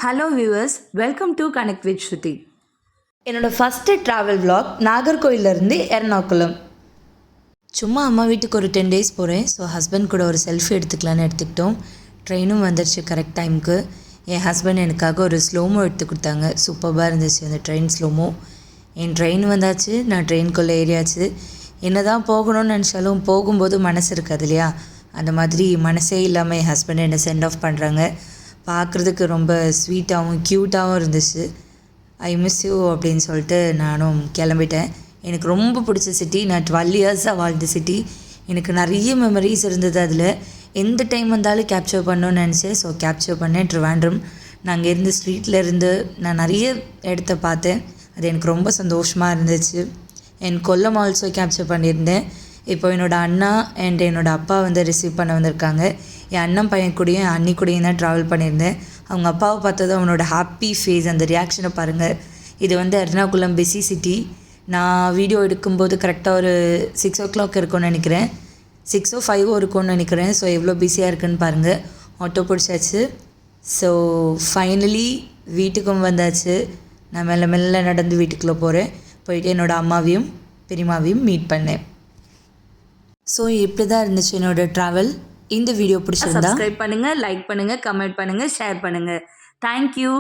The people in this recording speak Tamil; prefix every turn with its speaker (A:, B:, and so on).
A: Hello viewers, welcome to connect with Shruti. என்னோடய ஃபஸ்ட்டு ட்ராவல் vlog நாகர்கோயிலேருந்து எர்ணாகுளம். சும்மா அம்மா வீட்டுக்கு ஒரு 10 days போகிறேன். ஸோ ஹஸ்பண்ட் கூட ஒரு செல்ஃபி எடுத்துக்கலான்னு எடுத்துக்கிட்டோம். ட்ரெயினும் வந்துடுச்சு கரெக்ட் டைமுக்கு. என் ஹஸ்பண்ட் எனக்காக ஒரு ஸ்லோமோ எடுத்து கொடுத்தாங்க. சூப்பராக இருந்துச்சு அந்த ட்ரெயின் ஸ்லோமோ. என் ட்ரெயின் வந்தாச்சு, நான் ட்ரெயின்குள்ளே ஏறியாச்சு. என்ன தான் போகணும்னு நினச்சாலும் போகும்போது மனசு இருக்காது இல்லையா? அந்த மாதிரி மனசே இல்லாமல் என் ஹஸ்பண்ட் என்னை சென்ட் ஆஃப் பண்ணுறாங்க. பார்க்குறதுக்கு ரொம்ப ஸ்வீட்டாகவும் க்யூட்டாகவும் இருந்துச்சு. ஐ மிஸ் யூ அப்படின்னு சொல்லிட்டு நானும் கிளம்பிட்டேன். எனக்கு ரொம்ப பிடிச்ச சிட்டி. நான் 12 years வாழ்ந்த சிட்டி. எனக்கு நிறைய மெமரிஸ் இருந்தது அதில். எந்த டைம் வந்தாலும் கேப்சர் பண்ணணும்னு நினச்சேன். ஸோ கேப்சர் பண்ணேன். ட்ரிவாண்ட்ரம் நாங்கள் இருந்த ஸ்ட்ரீட்டில் இருந்து நான் நிறைய இடத்த பார்த்தேன். அது எனக்கு ரொம்ப சந்தோஷமாக இருந்துச்சு. என் கொல்லம் ஆல்சோ கேப்சர் பண்ணியிருந்தேன். இப்போ என்னோடய அண்ணா அண்ட் என்னோடய அப்பா வந்து ரிசீவ் பண்ண வந்திருக்காங்க. என் அண்ணன் பையன் கூடயும் என் அண்ணி கூடயும் தான் ட்ராவல் பண்ணியிருந்தேன். அவங்க அப்பாவை பார்த்தது அவனோட ஹாப்பி ஃபேஸ், அந்த ரியாக்ஷனை பாருங்கள். இது வந்து எர்ணாகுளம் பிஸி சிட்டி. நான் வீடியோ எடுக்கும்போது கரெக்டாக ஒரு 6 o'clock இருக்கும்னு நினைக்கிறேன். 6 or 5 இருக்கும்னு நினைக்கிறேன். ஸோ எவ்வளோ பிஸியாக இருக்குன்னு பாருங்கள். ஆட்டோ பிடிச்சாச்சு. ஸோ ஃபைனலி வீட்டுக்கும் வந்தாச்சு. நான் மெல்ல மெல்ல நடந்து வீட்டுக்குள்ளே போகிறேன். போயிட்டு என்னோடய அம்மாவையும் பெரியம்மாவையும் மீட் பண்ணேன். ஸோ இப்படி தான் இருந்துச்சு என்னோடய ட்ராவல். இந்த வீடியோ பிடிச்சிருந்தா சப்ஸ்கிரைப் பண்ணுங்கள், லைக் பண்ணுங்கள், கமெண்ட் பண்ணுங்கள், ஷேர் பண்ணுங்கள். தேங்க்யூ.